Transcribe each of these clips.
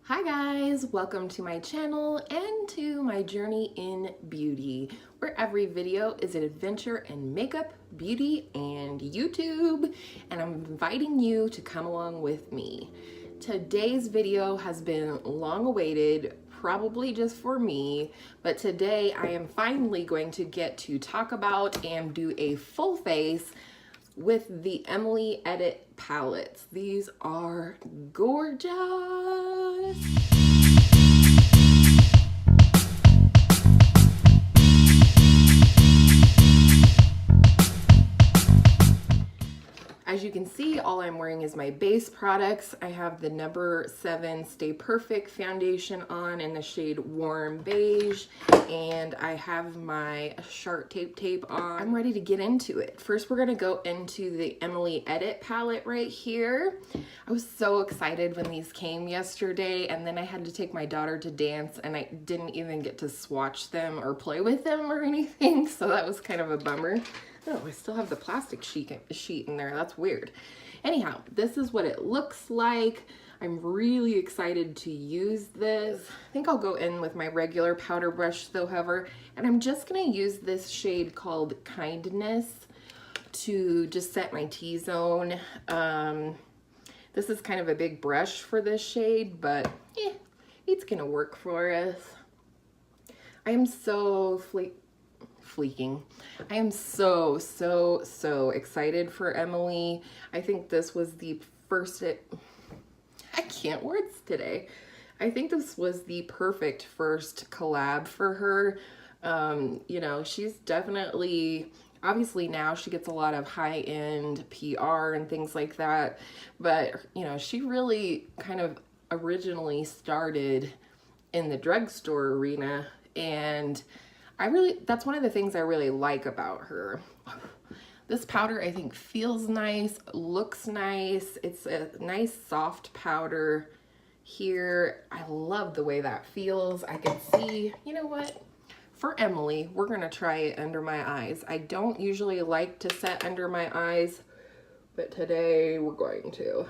Hi guys, welcome to my channel and to my journey in beauty, where every video is an adventure in makeup, beauty, and YouTube, and I'm inviting you to come along with me. Today's video has been long awaited, probably just for me, but today I am finally going to get to talk about and do a full face with the Emily Edit palettes. These are gorgeous. As you can see, all I'm wearing is my base products. I have the number 7 Stay Perfect foundation on in the shade Warm Beige, and I have my Shark Tape on. I'm ready to get into it. First, we're gonna go into the Emily Edit palette right here. I was so excited when these came yesterday, and then I had to take my daughter to dance, and I didn't even get to swatch them or play with them or anything, so that was kind of a bummer. Oh, I still have the plastic sheet in there. That's weird. Anyhow, this is what it looks like. I'm really excited to use this. I think I'll go in with my regular powder brush though, however, and I'm just gonna use this shade called Kindness to just set my T-zone. This is kind of a big brush for this shade, but it's gonna work for us. I am so fleeking. I am so excited for Emily. I think this was the first, I can't words today. I think this was the perfect first collab for her. You know, she's definitely, obviously now she gets a lot of high-end PR and things like that, but you know, she really kind of originally started in the drugstore arena, and that's one of the things I really like about her. This powder I think feels nice, looks nice. It's a nice soft powder here. I love the way that feels. I can see, you know what? For Emily, we're gonna try it under my eyes. I don't usually like to set under my eyes, but today we're going to.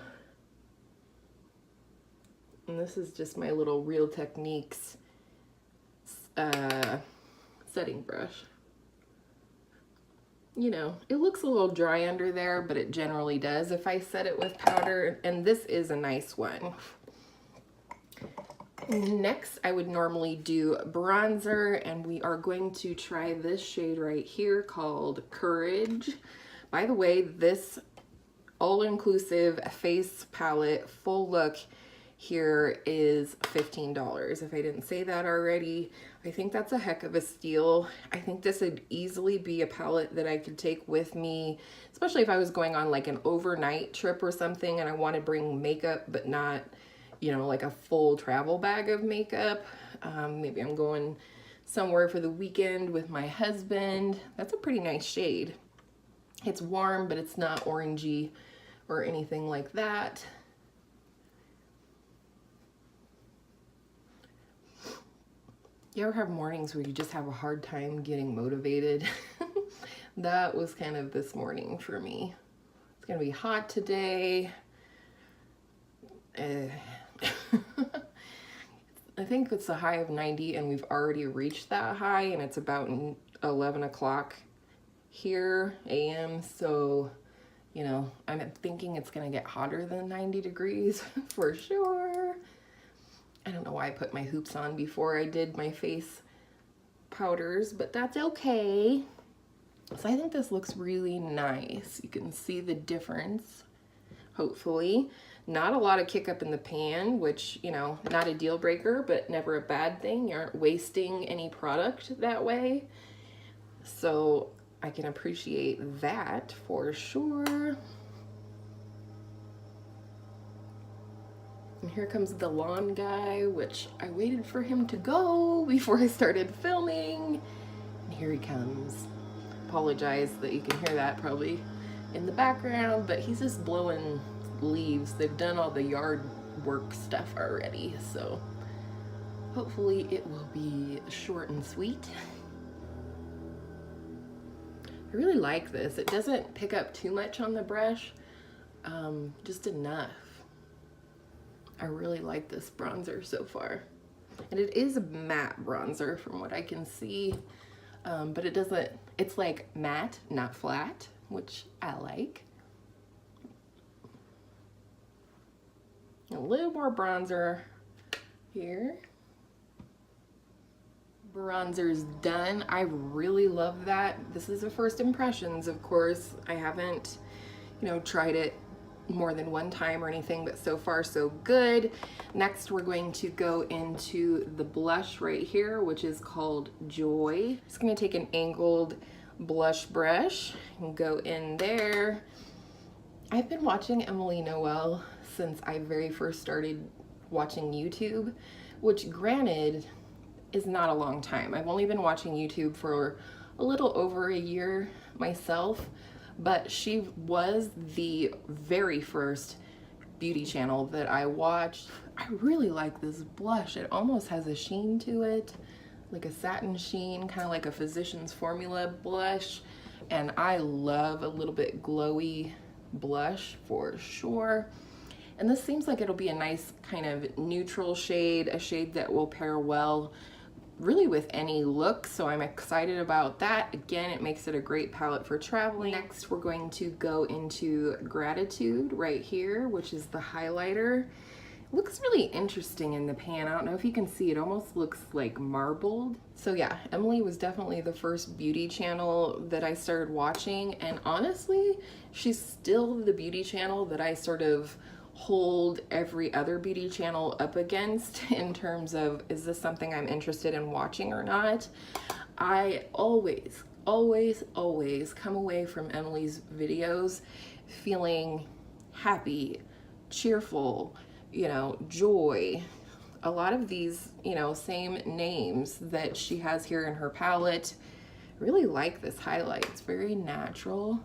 And this is just my little Real Techniques setting brush. You know, it looks a little dry under there, but it generally does if I set it with powder, and this is a nice one. Next, I would normally do bronzer, and we are going to try this shade right here called Courage. By the way, this all-inclusive face palette full look here is $15. If I didn't say that already, I think that's a heck of a steal. I think this would easily be a palette that I could take with me, especially if I was going on like an overnight trip or something and I want to bring makeup, but not, you know, like a full travel bag of makeup. Maybe I'm going somewhere for the weekend with my husband. That's a pretty nice shade. It's warm, but it's not orangey or anything like that. You ever have mornings where you just have a hard time getting motivated? That was kind of this morning for me. It's gonna be hot today. I think it's a high of 90 and we've already reached that high, and it's about 11 o'clock here a.m. So, you know, I'm thinking it's gonna get hotter than 90 degrees for sure. I don't know why I put my hoops on before I did my face powders, but that's okay. So I think this looks really nice. You can see the difference, hopefully. Not a lot of kick up in the pan, which, you know, not a deal breaker, but never a bad thing. You aren't wasting any product that way. So I can appreciate that for sure. And here comes the lawn guy, which I waited for him to go before I started filming. And here he comes. Apologize that you can hear that probably in the background, but he's just blowing leaves. They've done all the yard work stuff already, so hopefully it will be short and sweet. I really like this. It doesn't pick up too much on the brush, just enough. I really like this bronzer so far. And it is a matte bronzer from what I can see, but it doesn't, it's like matte, not flat, which I like. A little more bronzer here. Bronzer's done. I really love that. This is the first impressions, of course. I haven't, you know, tried it more than one time or anything, but so far so good. Next, we're going to go into the blush right here, which is called Joy. Just gonna take an angled blush brush and go in there. I've been watching Emily Noel since I very first started watching YouTube, which granted is not a long time. I've only been watching YouTube for a little over a year myself, but she was the very first beauty channel that I watched. I really like this blush. It almost has a sheen to it, like a satin sheen, kind of like a Physicians Formula blush. And I love a little bit glowy blush for sure. And this seems like it'll be a nice kind of neutral shade, a shade that will pair well really with any look, so I'm excited about that. Again, it makes it a great palette for traveling. Next, we're going to go into Gratitude right here, which is the highlighter. It looks really interesting in the pan. I don't know if you can see, it almost looks like marbled. So yeah, Emily was definitely the first beauty channel that I started watching, and honestly, she's still the beauty channel that I sort of hold every other beauty channel up against in terms of, is this something I'm interested in watching or not? I always come away from Emily's videos feeling happy, cheerful, you know, joy. A lot of these, you know, same names that she has here in her palette. I really like this highlight. It's very natural.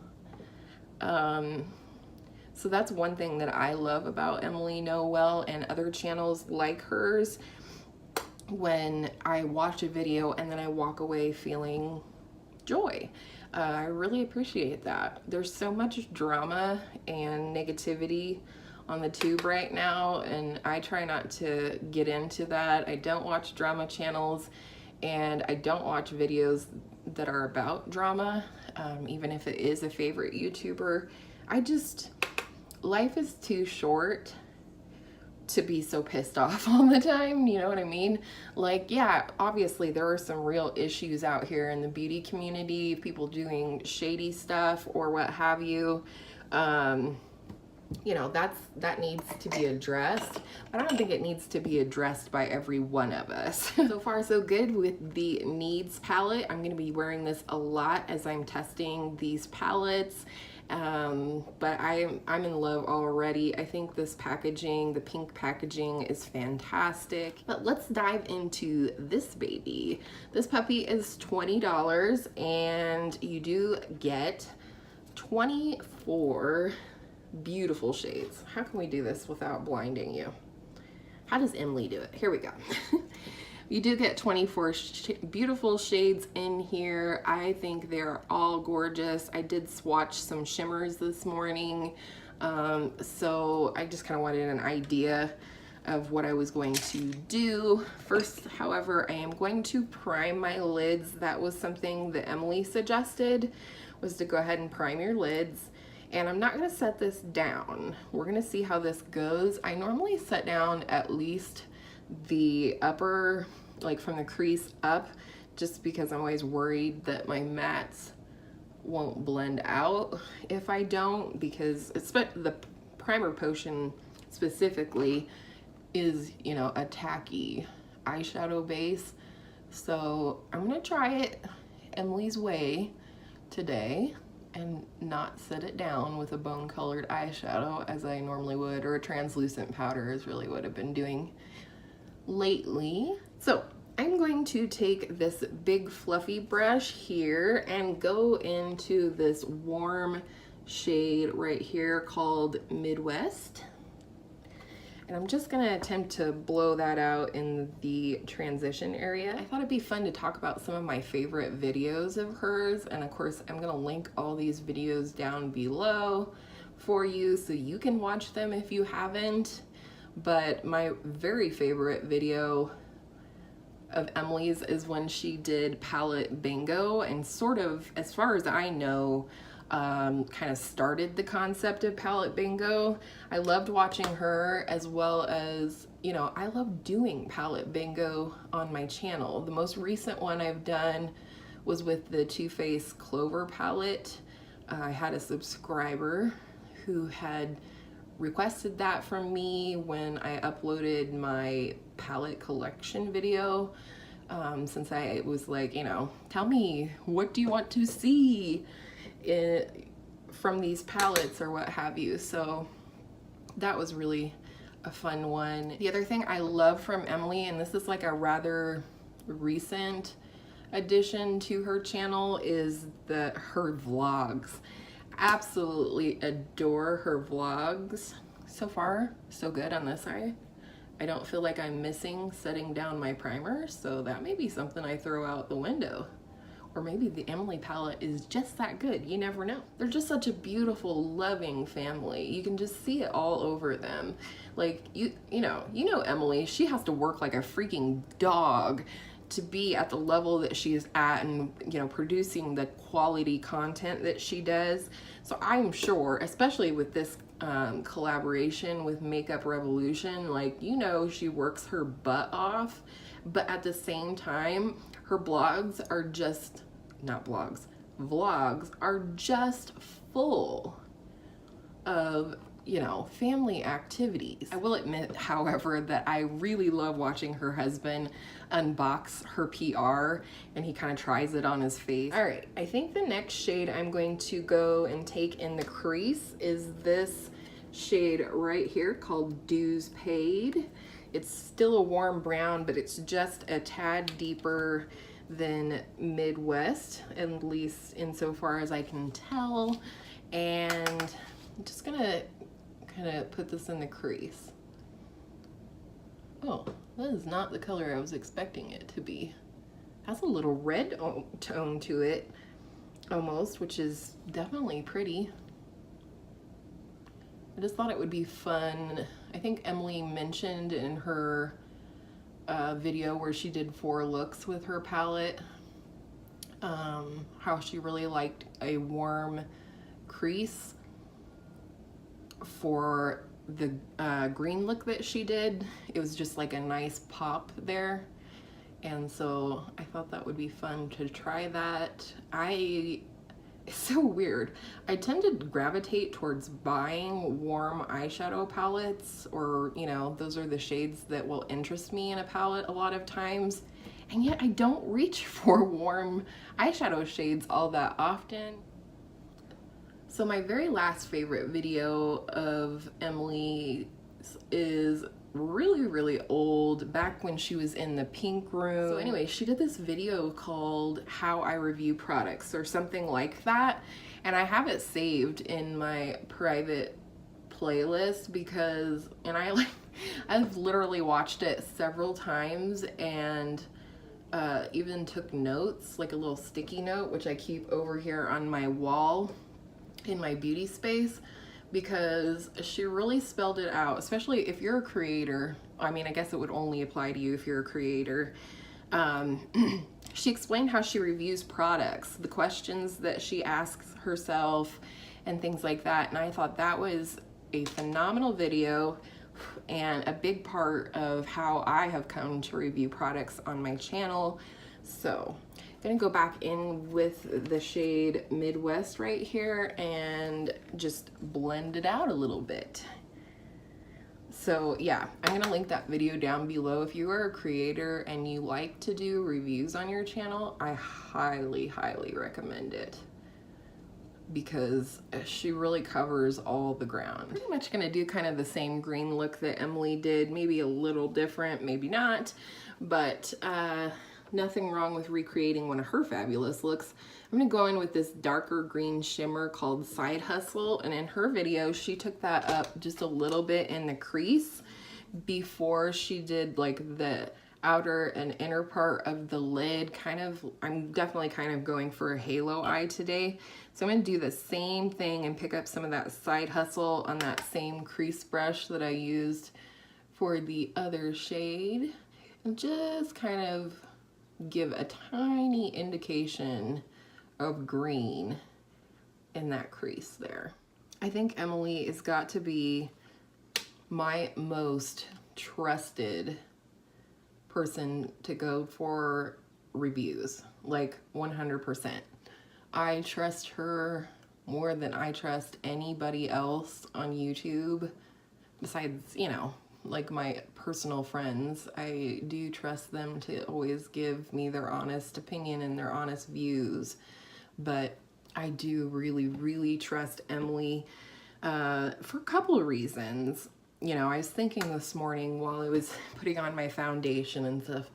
So that's one thing that I love about Emily Noel and other channels like hers. When I watch a video and then I walk away feeling joy. I really appreciate that. There's so much drama and negativity on the tube right now, and I try not to get into that. I don't watch drama channels, and I don't watch videos that are about drama, even if it is a favorite YouTuber. Life is too short to be so pissed off all the time, you know what I mean? Like, yeah, obviously there are some real issues out here in the beauty community, people doing shady stuff or what have you. You know, that needs to be addressed, but I don't think it needs to be addressed by every one of us. So far so good with the Needs palette. I'm going to be wearing this a lot as I'm testing these palettes. But I'm in love already. I think this packaging, the pink packaging, is fantastic. But let's dive into this baby. This puppy is $20, and you do get 24 beautiful shades. How can we do this without blinding you? How does Emily do it? Here we go. You do get 24 beautiful shades in here. I think they're all gorgeous. I did swatch some shimmers this morning, so I just kind of wanted an idea of what I was going to do. First, however, I am going to prime my lids. That was something that Emily suggested, was to go ahead and prime your lids. And I'm not gonna set this down. We're gonna see how this goes. I normally set down at least the upper, like from the crease up, just because I'm always worried that my mattes won't blend out if I don't, because the primer potion specifically is, you know, a tacky eyeshadow base. So I'm gonna try it Emily's way today and not set it down with a bone colored eyeshadow as I normally would, or a translucent powder is really what I've been doing lately. So I'm going to take this big fluffy brush here and go into this warm shade right here called Midwest. And I'm just gonna attempt to blow that out in the transition area. I thought it'd be fun to talk about some of my favorite videos of hers. And of course, I'm gonna link all these videos down below for you so you can watch them if you haven't. but my very favorite video of Emily's is when she did palette bingo, and sort of, as far as I know, kind of started the concept of palette bingo. I loved watching her, as well as, you know, I love doing palette bingo on my channel. The most recent one I've done was with the Too Faced Clover palette. I had a subscriber who had requested that from me when I uploaded my palette collection video, since I was like, you know, tell me, what do you want to see from these palettes or what have you. So that was really a fun one. The other thing I love from Emily, and this is like a rather recent addition to her channel, is her vlogs. Absolutely adore her vlogs. So far, so good on this side. I don't feel like I'm missing setting down my primer, so that may be something I throw out the window. Or maybe the Emily palette is just that good. You never know. They're just such a beautiful, loving family. You can just see it all over them. Like, you know Emily, she has to work like a freaking dog to be at the level that she is at, and, you know, producing the quality content that she does. So I'm sure, especially with this collaboration with Makeup Revolution, like, you know, she works her butt off, but at the same time, her blogs are just, not blogs, vlogs are just full of, you know, family activities. I will admit, however, that I really love watching her husband unbox her PR, and he kind of tries it on his face. All right, I think the next shade I'm going to go and take in the crease is this shade right here called Dues Paid. It's still a warm brown, but it's just a tad deeper than Midwest, at least insofar as I can tell. And I'm just gonna kind of put this in the crease. Oh, that is not the color I was expecting it to be. Has a little red tone to it, almost, which is definitely pretty. I just thought it would be fun. I think Emily mentioned in her video where she did 4 looks with her palette, how she really liked a warm crease for the green look that she did. It was just like a nice pop there, and so I thought that would be fun to try that. It's so weird. I tend to gravitate towards buying warm eyeshadow palettes, or, you know, those are the shades that will interest me in a palette a lot of times, and yet I don't reach for warm eyeshadow shades all that often. So my very last favorite video of Emily is really old, back when she was in the pink room. So anyway, she did this video called How I Review Products or something like that, and I have it saved in my private playlist because, and I've literally watched it several times, and even took notes, like a little sticky note, which I keep over here on my wall in my beauty space, because she really spelled it out, especially if you're a creator. I mean, I guess it would only apply to you if you're a creator. She explained how she reviews products, the questions that she asks herself, and things like that, and I thought that was a phenomenal video and a big part of how I have come to review products on my channel. So I'm gonna go back in with the shade Midwest right here and just blend it out a little bit. So yeah, I'm gonna link that video down below. If you are a creator and you like to do reviews on your channel, I highly recommend it, because she really covers all the ground. Pretty much gonna do kind of the same green look that Emily did, maybe a little different, maybe not, but nothing wrong with recreating one of her fabulous looks. I'm gonna go in with this darker green shimmer called Side Hustle, and in her video, she took that up just a little bit in the crease before she did like the outer and inner part of the lid. I'm definitely kind of going for a halo eye today. So I'm gonna do the same thing and pick up some of that Side Hustle on that same crease brush that I used for the other shade and just kind of give a tiny indication of green in that crease there. I think Emily has got to be my most trusted person to go for reviews, like 100%. I trust her more than I trust anybody else on YouTube besides, you know, like my personal friends. I do trust them to always give me their honest opinion and their honest views, but I do really trust Emily for a couple of reasons. You know, I was thinking this morning while I was putting on my foundation and stuff,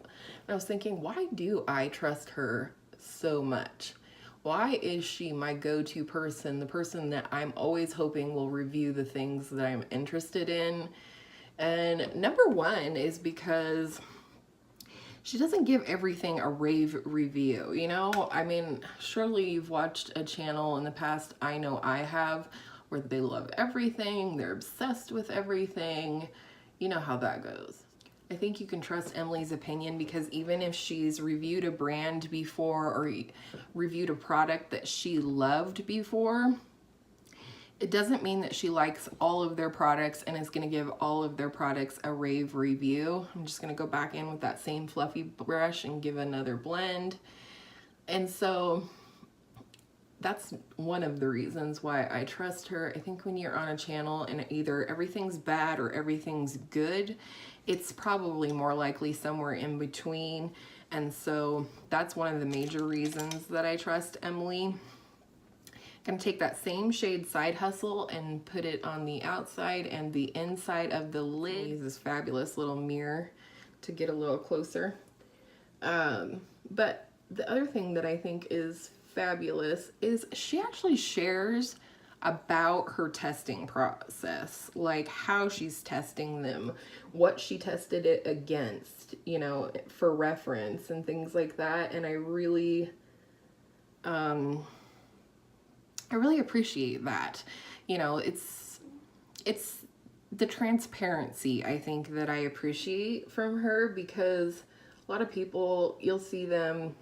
I was thinking, why do I trust her so much? Why is she my go-to person, the person that I'm always hoping will review the things that I'm interested in? And number one is because she doesn't give everything a rave review, you know? I mean, surely you've watched a channel in the past, I know I have, where they love everything, they're obsessed with everything. You know how that goes. I think you can trust Emily's opinion because even if she's reviewed a brand before or reviewed a product that she loved before, it doesn't mean that she likes all of their products and is going to give all of their products a rave review. I'm just going to go back in with that same fluffy brush and give another blend. And so that's one of the reasons why I trust her. I think when you're on a channel and either everything's bad or everything's good, it's probably more likely somewhere in between. And so that's one of the major reasons that I trust Emily. I'm gonna take that same shade Side Hustle and put it on the outside and the inside of the lid. Use this fabulous little mirror to get a little closer. But the other thing that I think is fabulous is she actually shares about her testing process, like how she's testing them, what she tested it against, you know, for reference and things like that. And I really appreciate that. You know, it's the transparency, I think, that I appreciate from her, because a lot of people, you'll see them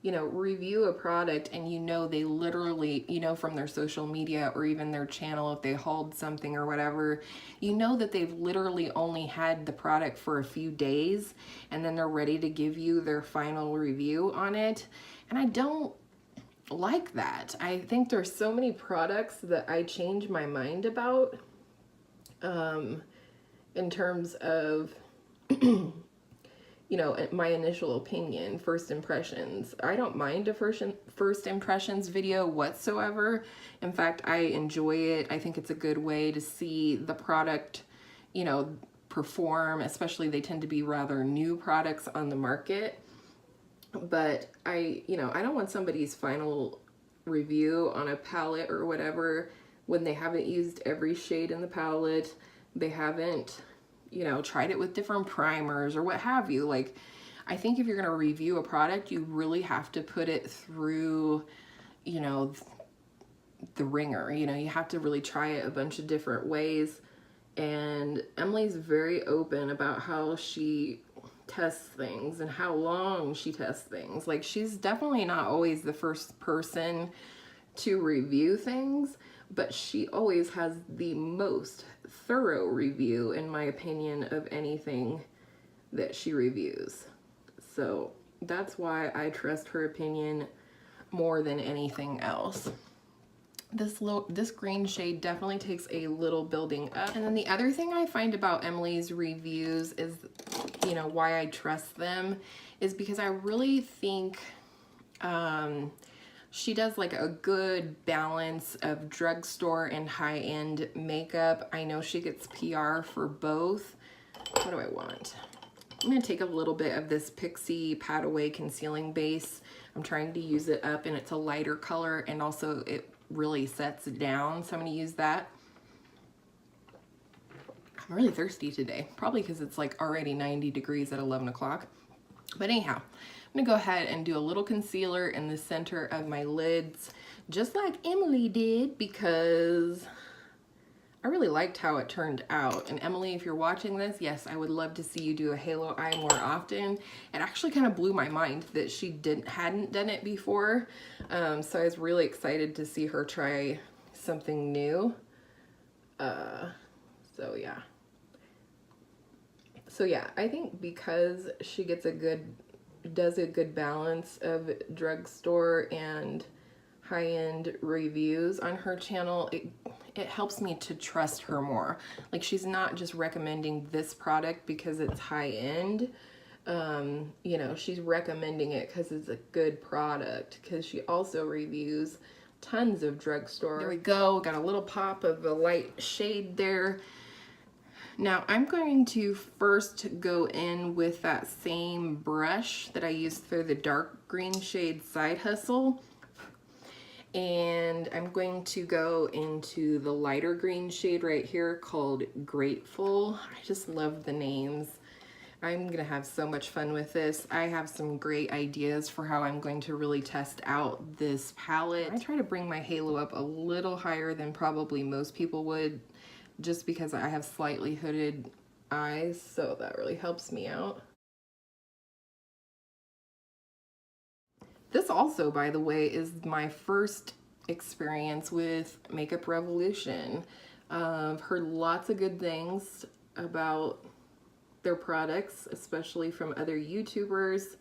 you know, review a product and you know they literally, you know, from their social media or even their channel, if they hauled something or whatever, you know that they've literally only had the product for a few days and then they're ready to give you their final review on it. And I don't like that. I think there's so many products that I change my mind about in terms of you know, my initial opinion, first impressions. I don't mind a first impressions video whatsoever. In fact, I enjoy it. I think it's a good way to see the product, you know, perform, especially they tend to be rather new products on the market. But you know, I don't want somebody's final review on a palette or whatever when they haven't used every shade in the palette, they haven't, you know, tried it with different primers or what have you. Like, I think if you're going to review a product, you really have to put it through, you know, the ringer. You know, you have to really try it a bunch of different ways. And Emily's very open about how she tests things and how long she tests things. Like, she's definitely not always the first person to review things, but she always has the most thorough review, in my opinion, of anything that she reviews. So that's why I trust her opinion more than anything else. This green shade definitely takes a little building up. And then the other thing I find about Emily's reviews is, you know, why I trust them is because I really think she does like a good balance of drugstore and high-end makeup. I know she gets PR for both. What do I want? I'm gonna take a little bit of this Pixie Pat Away concealing base. I'm trying to use it up and it's a lighter color and also it really sets it down. So I'm gonna use that. I'm really thirsty today, probably because it's like already 90 degrees at 11 o'clock. But anyhow, I'm gonna go ahead and do a little concealer in the center of my lids, just like Emily did, because I really liked how it turned out. And Emily, if you're watching this, yes, I would love to see you do a halo eye more often. It actually kind of blew my mind that she hadn't done it before. So I was really excited to see her try something new. So yeah, I think because she gets does a good balance of drugstore and high-end reviews on her channel, it helps me to trust her more. Like, she's not just recommending this product because it's high-end. You know, she's recommending it because it's a good product, because she also reviews tons of drugstore. There we go, got a little pop of a light shade there. Now I'm going to first go in with that same brush that I used for the dark green shade Side Hustle. And I'm going to go into the lighter green shade right here called Grateful. I just love the names. I'm gonna have so much fun with this. I have some great ideas for how I'm going to really test out this palette. I try to bring my halo up a little higher than probably most people would, just because I have slightly hooded eyes, so that really helps me out. This also, by the way, is my first experience with Makeup Revolution. I've heard lots of good things about their products, especially from other YouTubers,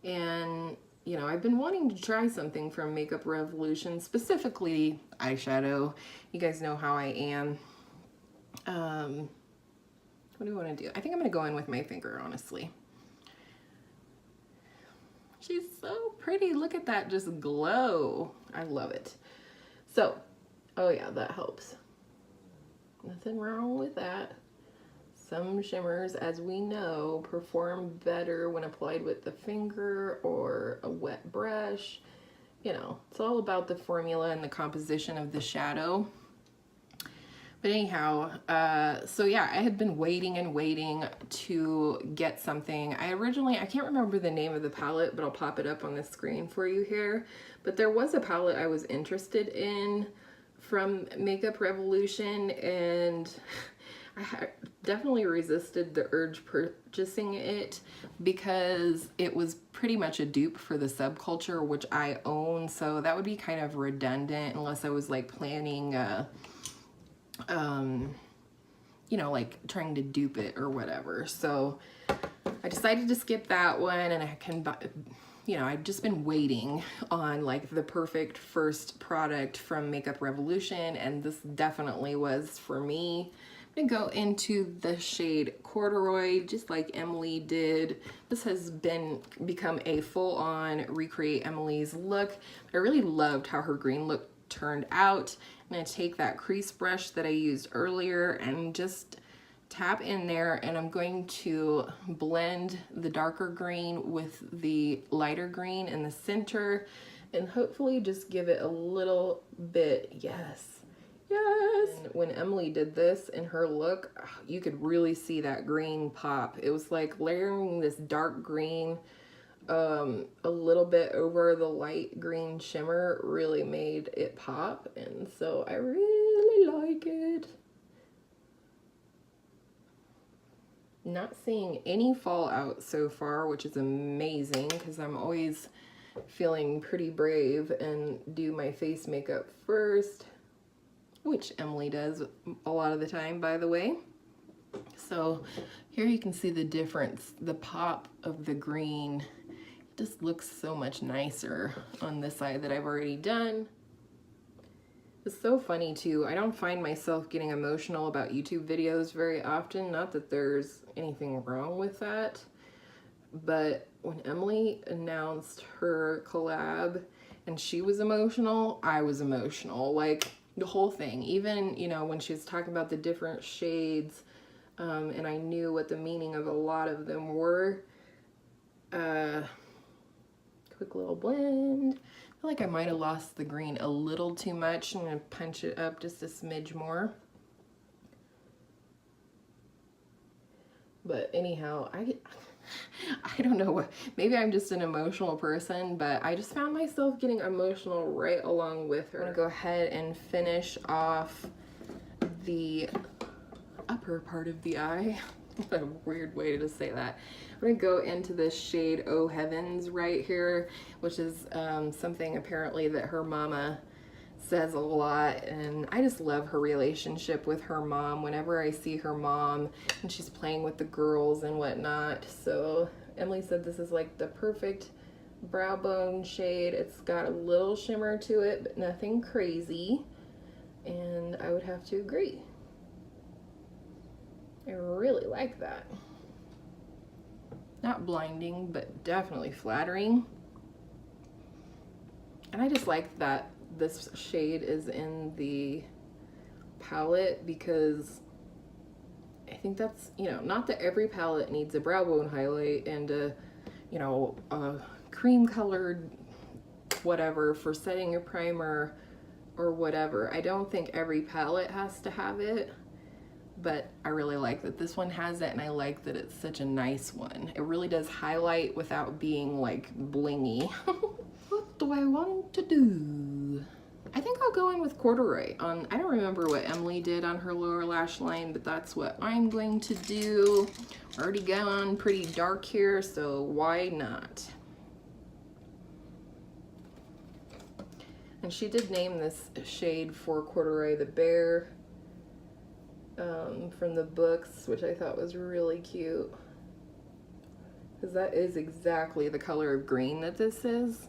and you know, I've been wanting to try something from Makeup Revolution, specifically eyeshadow. You guys know how I am. What do I want to do? I think I'm going to go in with my finger, honestly. She's so pretty. Look at that just glow. I love it. So, oh yeah, that helps. Nothing wrong with that. Some shimmers, as we know, perform better when applied with the finger or a wet brush. You know, it's all about the formula and the composition of the shadow. But anyhow, so yeah, I had been waiting and waiting to get something. I can't remember the name of the palette, but I'll pop it up on the screen for you here. But there was a palette I was interested in from Makeup Revolution, and I definitely resisted the urge purchasing it because it was pretty much a dupe for the Subculture, which I own. So that would be kind of redundant unless I was like planning you know, like trying to dupe it or whatever. So I decided to skip that one, and I can buy, you know, I've just been waiting on like the perfect first product from Makeup Revolution, and this definitely was for me. I'm gonna go into the shade Corduroy, just like Emily did. This has become a full-on recreate Emily's look. I really loved how her green look turned out. I'm going to take that crease brush that I used earlier and just tap in there, and I'm going to blend the darker green with the lighter green in the center, and hopefully just give it a little bit, yes. And when Emily did this in her look, you could really see that green pop. It was like layering this dark green a little bit over the light green shimmer really made it pop, and so I really like it. Not seeing any fallout so far, which is amazing because I'm always feeling pretty brave and do my face makeup first, which Emily does a lot of the time, by the way. So here you can see the difference, the pop of the green. Just looks so much nicer on this side that I've already done. It's so funny too. I don't find myself getting emotional about YouTube videos very often. Not that there's anything wrong with that, but when Emily announced her collab and she was emotional, I was emotional. Like the whole thing. Even, you know, when she was talking about the different shades, and I knew what the meaning of a lot of them were. Quick little blend. I feel like I might have lost the green a little too much. I'm going to punch it up just a smidge more. But anyhow, I don't know what, maybe I'm just an emotional person, but I just found myself getting emotional right along with her. I'm going to go ahead and finish off the upper part of the eye. What a weird way to say that. I'm gonna go into this shade Oh Heavens right here, which is something apparently that her mama says a lot, and I just love her relationship with her mom. Whenever I see her mom and she's playing with the girls and whatnot. So Emily said this is like the perfect brow bone shade. It's got a little shimmer to it, but nothing crazy, and I would have to agree. I really like that. Not blinding, but definitely flattering. And I just like that this shade is in the palette, because I think that's, you know, not that every palette needs a brow bone highlight and a, you know, a cream colored whatever for setting a primer or whatever. I don't think every palette has to have it, but I really like that this one has it, and I like that it's such a nice one. It really does highlight without being like blingy. What do I want to do? I think I'll go in with corduroy on, I don't remember what Emily did on her lower lash line, but that's what I'm going to do. Already gone pretty dark here, so why not? And she did name this shade for corduroy the bear from the books, which I thought was really cute, because that is exactly the color of green that this is.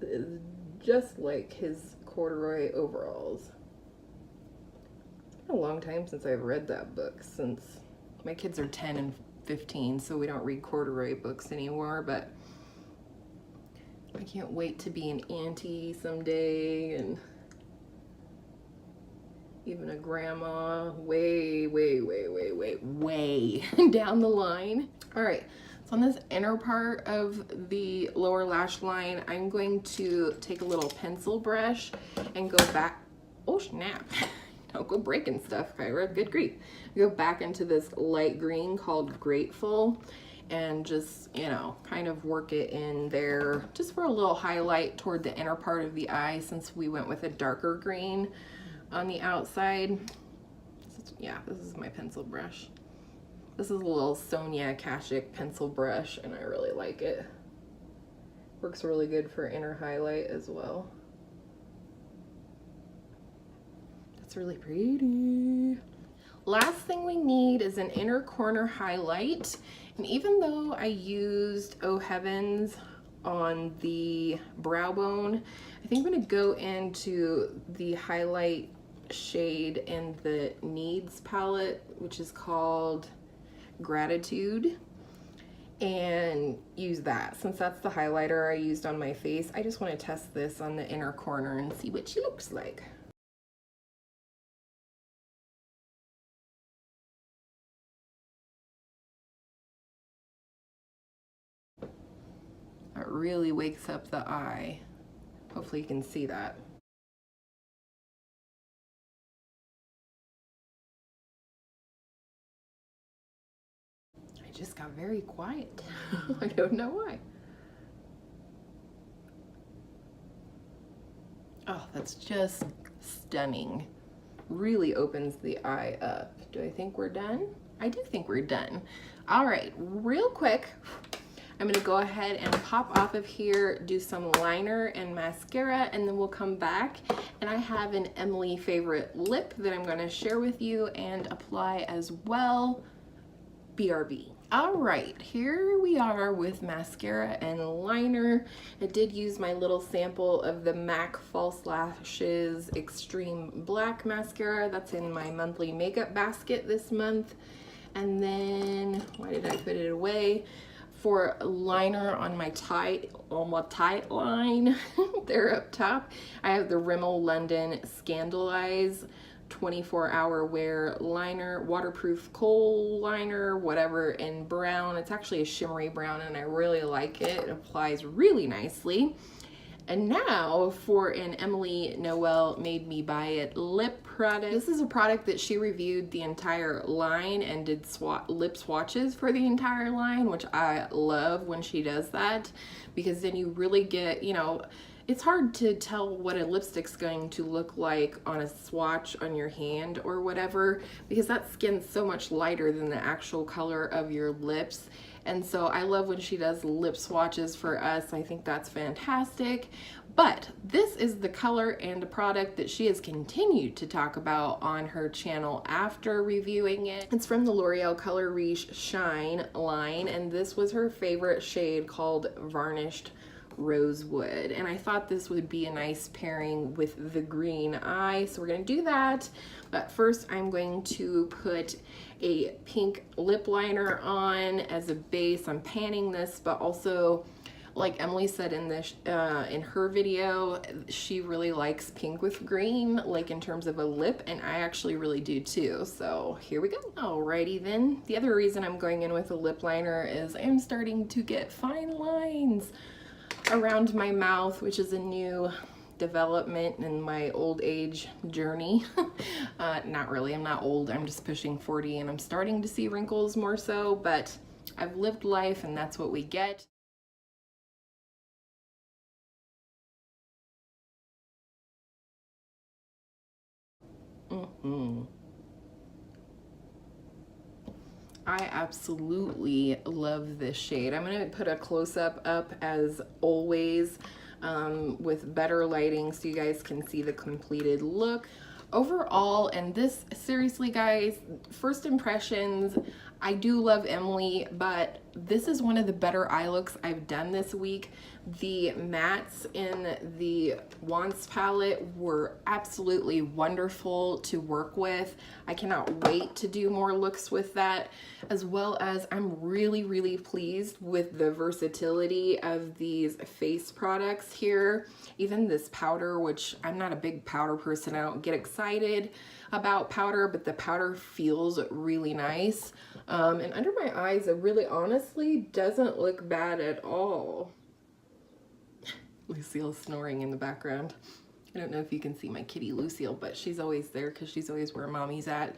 It's just like his corduroy overalls. It's been a long time since I've read that book, since my kids are 10 and 15, so we don't read corduroy books anymore, but I can't wait to be an auntie someday, and even a grandma way down the line. All right, so on this inner part of the lower lash line, I'm going to take a little pencil brush and go back. Oh snap, don't go breaking stuff, Kyra, good grief. Go back into this light green called Grateful, and just, you know, kind of work it in there just for a little highlight toward the inner part of the eye, since we went with a darker green on the outside. Yeah, this is my pencil brush. This is a little Sonia Kashuk pencil brush, and I really like it. Works really good for inner highlight as well. That's really pretty. Last thing we need is an inner corner highlight. And even though I used Oh Heavens on the brow bone, I think I'm gonna go into the highlight shade in the Needs palette, which is called Gratitude, and use that. Since that's the highlighter I used on my face, I just want to test this on the inner corner and see what she looks like. That really wakes up the eye. Hopefully you can see that. I just got very quiet. I don't know why. Oh, that's just stunning. Really opens the eye up. Do I think we're done? I do think we're done. All right, real quick, I'm gonna go ahead and pop off of here, do some liner and mascara, and then we'll come back. And I have an Emily favorite lip that I'm gonna share with you and apply as well. BRB. All right, here we are with mascara and liner. I did use my little sample of the MAC False Lashes Extreme Black Mascara. That's in my monthly makeup basket this month. And then, why did I put it away? For liner on my tight line, there up top, I have the Rimmel London Scandalize 24-hour wear liner, waterproof kohl liner, whatever, in brown. It's actually a shimmery brown, and I really like it. It applies really nicely. And now for an Emily Noel Made Me Buy It lip product. This is a product that she reviewed the entire line and did lip swatches for the entire line, which I love when she does that, because then you really get, you know, it's hard to tell what a lipstick's going to look like on a swatch on your hand or whatever, because that skin's so much lighter than the actual color of your lips. And so I love when she does lip swatches for us. I think that's fantastic. But this is the color and a product that she has continued to talk about on her channel after reviewing it. It's from the L'Oreal Color Riche Shine line, and this was her favorite shade, called Varnished Rosewood, and I thought this would be a nice pairing with the green eye, so we're going to do that. But first I'm going to put a pink lip liner on as a base. I'm panning this, but also, like Emily said in this in her video, she really likes pink with green, like in terms of a lip, and I actually really do too. So here we go. Alrighty then. The other reason I'm going in with a lip liner is I'm starting to get fine lines around my mouth, which is a new development in my old age journey. Not really, I'm not old, I'm just pushing 40 and I'm starting to see wrinkles more so, but I've lived life and that's what we get. I absolutely love this shade. I'm going to put a close-up up as always with better lighting so you guys can see the completed look. Overall, and this, seriously guys, first impressions, I do love Emily, but this is one of the better eye looks I've done this week. The mattes in the Wants palette were absolutely wonderful to work with. I cannot wait to do more looks with that, as well as I'm really pleased with the versatility of these face products here. Even this powder, which I'm not a big powder person, I don't get excited about powder, but the powder feels really nice. And under my eyes, it really honestly doesn't look bad at all. Lucille's snoring in the background. I don't know if you can see my kitty Lucille, but she's always there because she's always where mommy's at.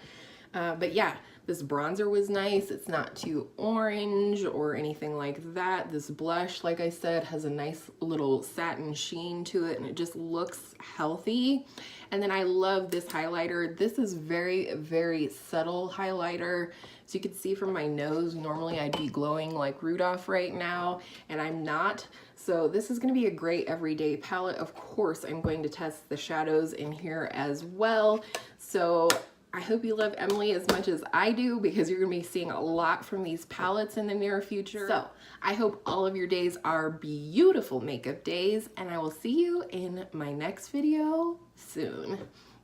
But yeah, this bronzer was nice. It's not too orange or anything like that. This blush, like I said, has a nice little satin sheen to it and it just looks healthy. And then I love this highlighter. This is very subtle highlighter. So you can see from my nose, normally I'd be glowing like Rudolph right now, and I'm not. So this is going to be a great everyday palette. Of course, I'm going to test the shadows in here as well. So I hope you love Emily as much as I do, because you're going to be seeing a lot from these palettes in the near future. So I hope all of your days are beautiful makeup days, and I will see you in my next video soon.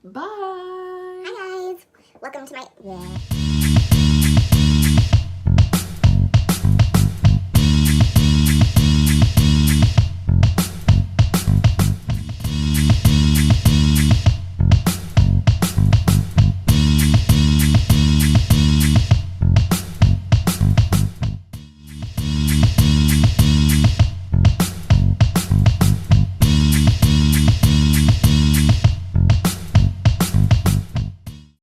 Bye! Hi guys! Welcome to my...